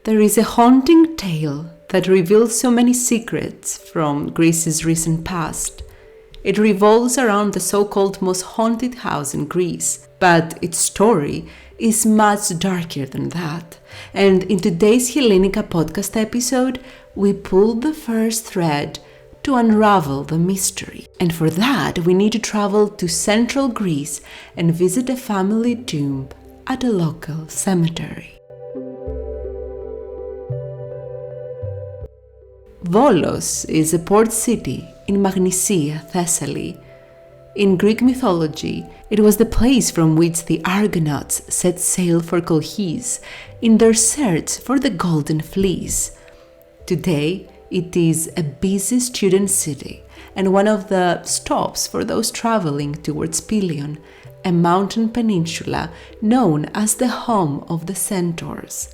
There is a haunting tale that reveals so many secrets from Greece's recent past. It revolves around the so-called most haunted house in Greece, but its story is much darker than that. And in today's Helinika podcast episode, we pull the first thread to unravel the mystery. And for that, we need to travel to central Greece and visit a family tomb at a local cemetery. Volos is a port city in Magnesia, Thessaly. In Greek mythology, it was the place from which the Argonauts set sail for Colchis in their search for the Golden Fleece. Today, it is a busy student city and one of the stops for those traveling towards Panteion, a mountain peninsula known as the home of the centaurs.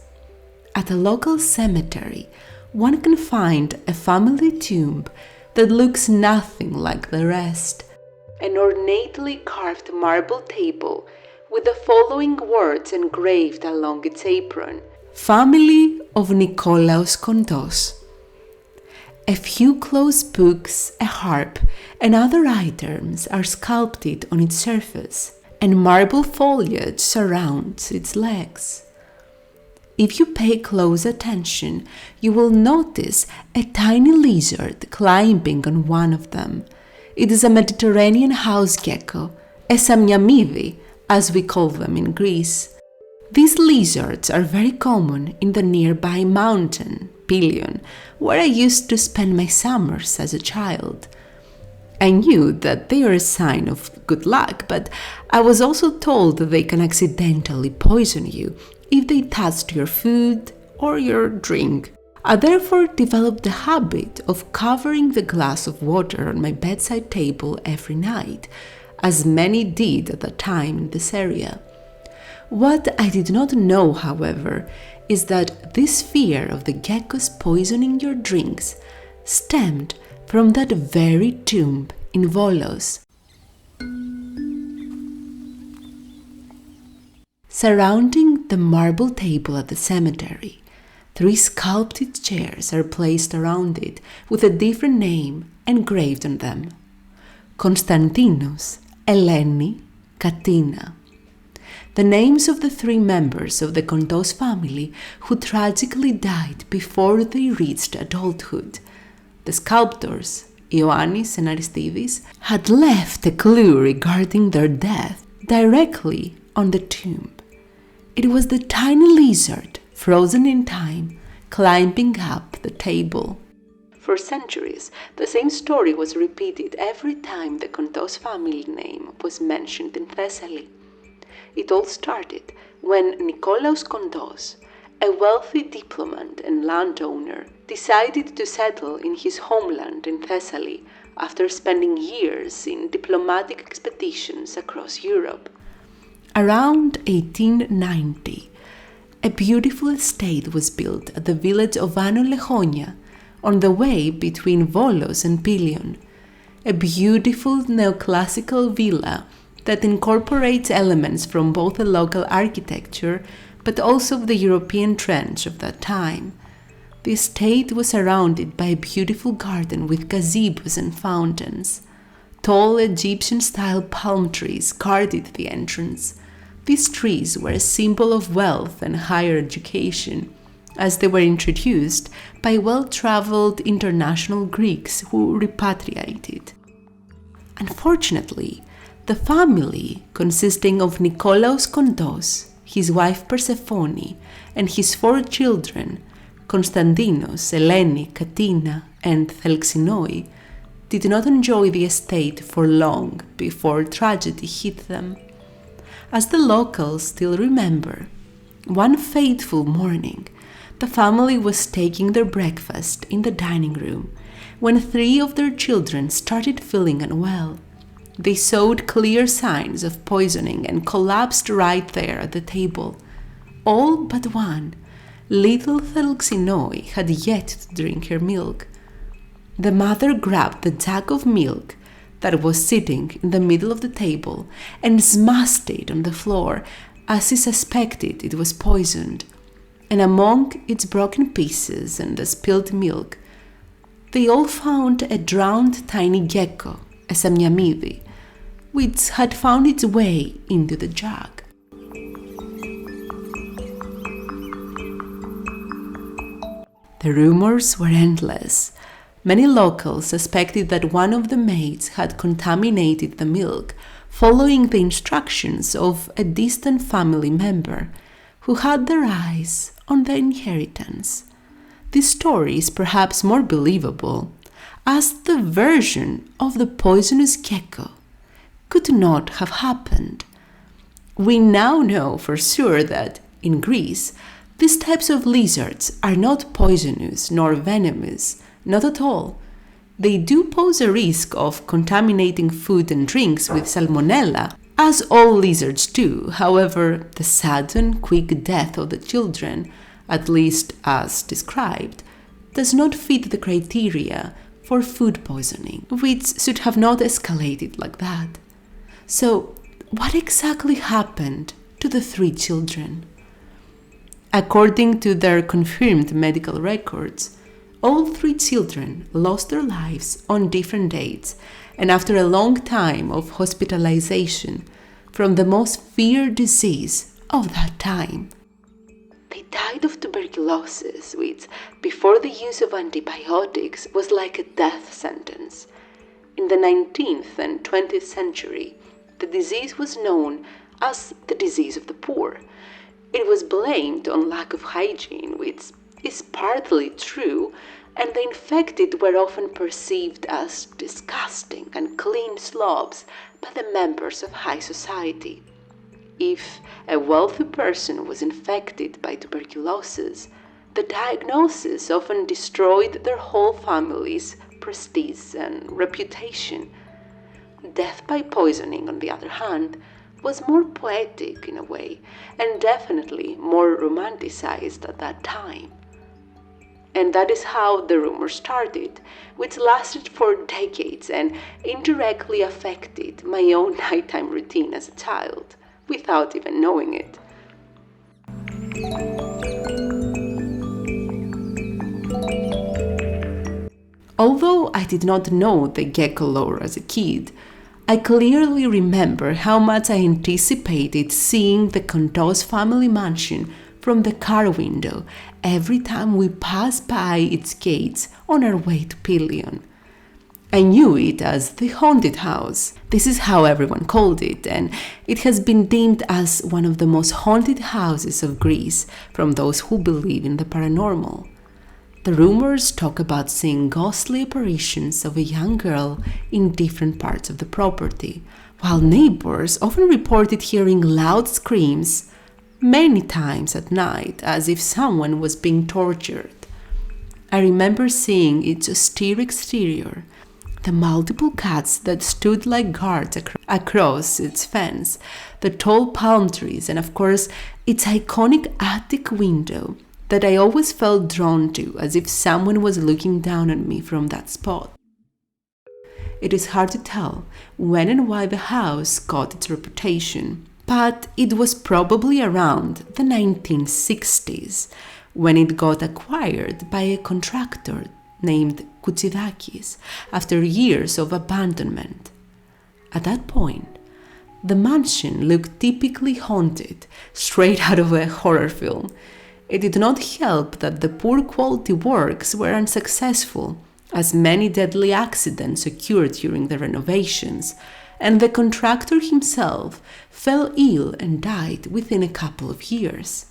At a local cemetery, one can find a family tomb that looks nothing like the rest. An ornately carved marble table with the following words engraved along its apron: Family of Nikolaos Kontos. A few closed books, a harp, and other items are sculpted on its surface, and marble foliage surrounds its legs. If you pay close attention, you will notice a tiny lizard climbing on one of them. It is a Mediterranean house gecko, a samyamidi, as we call them in Greece. These lizards are very common in the nearby mountain, Panteion, where I used to spend my summers as a child. I knew that they are a sign of good luck, but I was also told that they can accidentally poison you if they touched your food or your drink. I therefore developed the habit of covering the glass of water on my bedside table every night, as many did at the time in this area. What I did not know, however, is that this fear of the geckos poisoning your drinks stemmed from that very tomb in Volos. Surrounding the marble table at the cemetery, 3 sculpted chairs are placed around it with a different name engraved on them: Konstantinos, Eleni, Katina. The names of the 3 members of the Kontos family who tragically died before they reached adulthood. The sculptors, Ioannis and Aristidis, had left a clue regarding their death directly on the tomb. It was the tiny lizard, frozen in time, climbing up the table. For centuries, the same story was repeated every time the Kontos family name was mentioned in Thessaly. It all started when Nikolaos Kontos, a wealthy diplomat and landowner, decided to settle in his homeland in Thessaly after spending years in diplomatic expeditions across Europe. Around 1890, a beautiful estate was built at the village of Ano Lechonia, on the way between Volos and Panteion, a beautiful neoclassical villa that incorporates elements from both the local architecture but also the European trends of that time. The estate was surrounded by a beautiful garden with gazebos and fountains. Tall Egyptian-style palm trees guarded the entrance. These trees were a symbol of wealth and higher education, as they were introduced by well-traveled international Greeks who repatriated. Unfortunately, the family, consisting of Nikolaos Kontos, his wife Persephone, and his 4 children, Konstantinos, Eleni, Katina, and Thelxinoi, did not enjoy the estate for long before tragedy hit them. As the locals still remember, one fateful morning, the family was taking their breakfast in the dining room when 3 of their children started feeling unwell. They showed clear signs of poisoning and collapsed right there at the table. All but one, little Thelxinoi, had yet to drink her milk. The mother grabbed the jug of milk that was sitting in the middle of the table and smashed it on the floor as she suspected it was poisoned. and among its broken pieces and the spilled milk, they all found a drowned tiny gecko, a samyamidi, which had found its way into the jug. The rumors were endless. Many locals suspected that one of the maids had contaminated the milk, following the instructions of a distant family member who had their eyes on the inheritance. This story is perhaps more believable, as the version of the poisonous gecko could not have happened. We now know for sure that, in Greece, these types of lizards are not poisonous nor venomous, not at all. They do pose a risk of contaminating food and drinks with salmonella, as all lizards do. However, the sudden, quick death of the children, at least as described, does not fit the criteria for food poisoning, which should have not escalated like that. So, what exactly happened to the 3 children? According to their confirmed medical records, all 3 children lost their lives on different dates and after a long time of hospitalization from the most feared disease of that time. They died of tuberculosis, which, before the use of antibiotics, was like a death sentence. In the 19th and 20th century, the disease was known as the disease of the poor. It was blamed on lack of hygiene, which is partly true, and the infected were often perceived as disgusting and clean slobs by the members of high society. If a wealthy person was infected by tuberculosis, the diagnosis often destroyed their whole family's prestige and reputation. Death by poisoning, on the other hand, was more poetic in a way, and definitely more romanticized at that time. And that is how the rumor started, which lasted for decades and indirectly affected my own nighttime routine as a child, without even knowing it. Although I did not know the gecko lore as a kid, I clearly remember how much I anticipated seeing the Contos family mansion from the car window every time we passed by its gates on our way to Panteion. I knew it as the haunted house. This is how everyone called it, and it has been deemed as one of the most haunted houses of Greece from those who believe in the paranormal. The rumors talk about seeing ghostly apparitions of a young girl in different parts of the property, while neighbors often reported hearing loud screams many times at night, as if someone was being tortured. I remember seeing its austere exterior, the multiple cats that stood like guards across its fence, the tall palm trees, and of course, its iconic attic window that I always felt drawn to, as if someone was looking down on me from that spot. It is hard to tell when and why the house got its reputation, but it was probably around the 1960s when it got acquired by a contractor named Koutsidakis after years of abandonment. At that point, the mansion looked typically haunted, straight out of a horror film. It did not help that the poor quality works were unsuccessful, as many deadly accidents occurred during the renovations, and the contractor himself fell ill and died within a couple of years.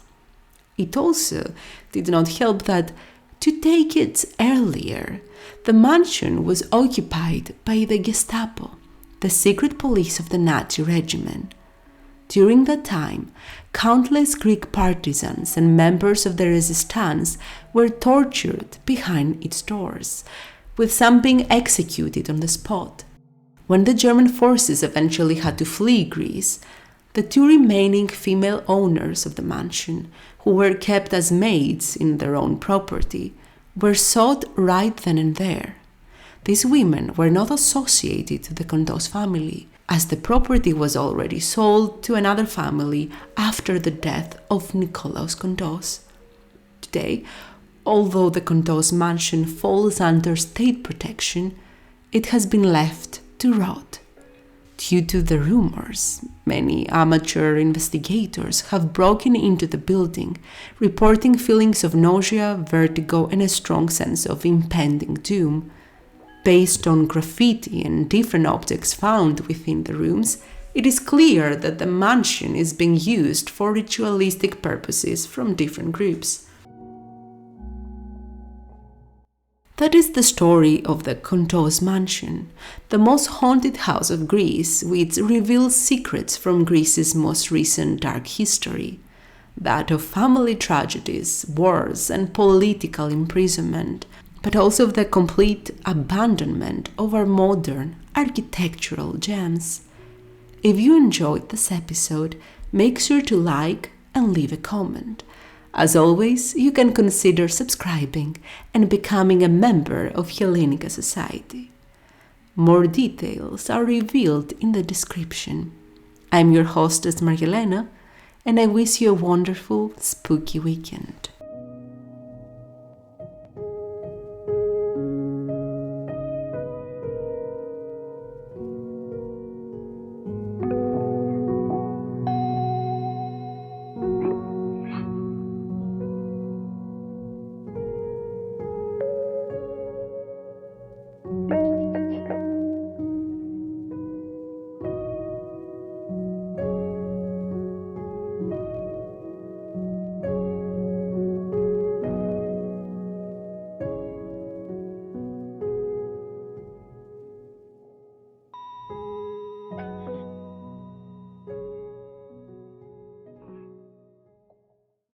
It also did not help that, to take it earlier, the mansion was occupied by the Gestapo, the secret police of the Nazi regime. During that time, countless Greek partisans and members of the resistance were tortured behind its doors, with some being executed on the spot. When the German forces eventually had to flee Greece, the 2 remaining female owners of the mansion, who were kept as maids in their own property, were sought right then and there. These women were not associated to the Contos family, as the property was already sold to another family after the death of Nikolaos Kontos. today, although the Contos mansion falls under state protection, it has been left to rot. Due to the rumors, many amateur investigators have broken into the building, reporting feelings of nausea, vertigo, and a strong sense of impending doom. Based on graffiti and different objects found within the rooms, it is clear that the mansion is being used for ritualistic purposes from different groups. That is the story of the Contos mansion, the most haunted house of Greece, which reveals secrets from Greece's most recent dark history, that of family tragedies, wars, and political imprisonment, but also of the complete abandonment of our modern architectural gems. If you enjoyed this episode, make sure to like and leave a comment. As always, you can consider subscribing and becoming a member of Helinika Society. More details are revealed in the description. I'm your hostess Marialena, and I wish you a wonderful, spooky weekend.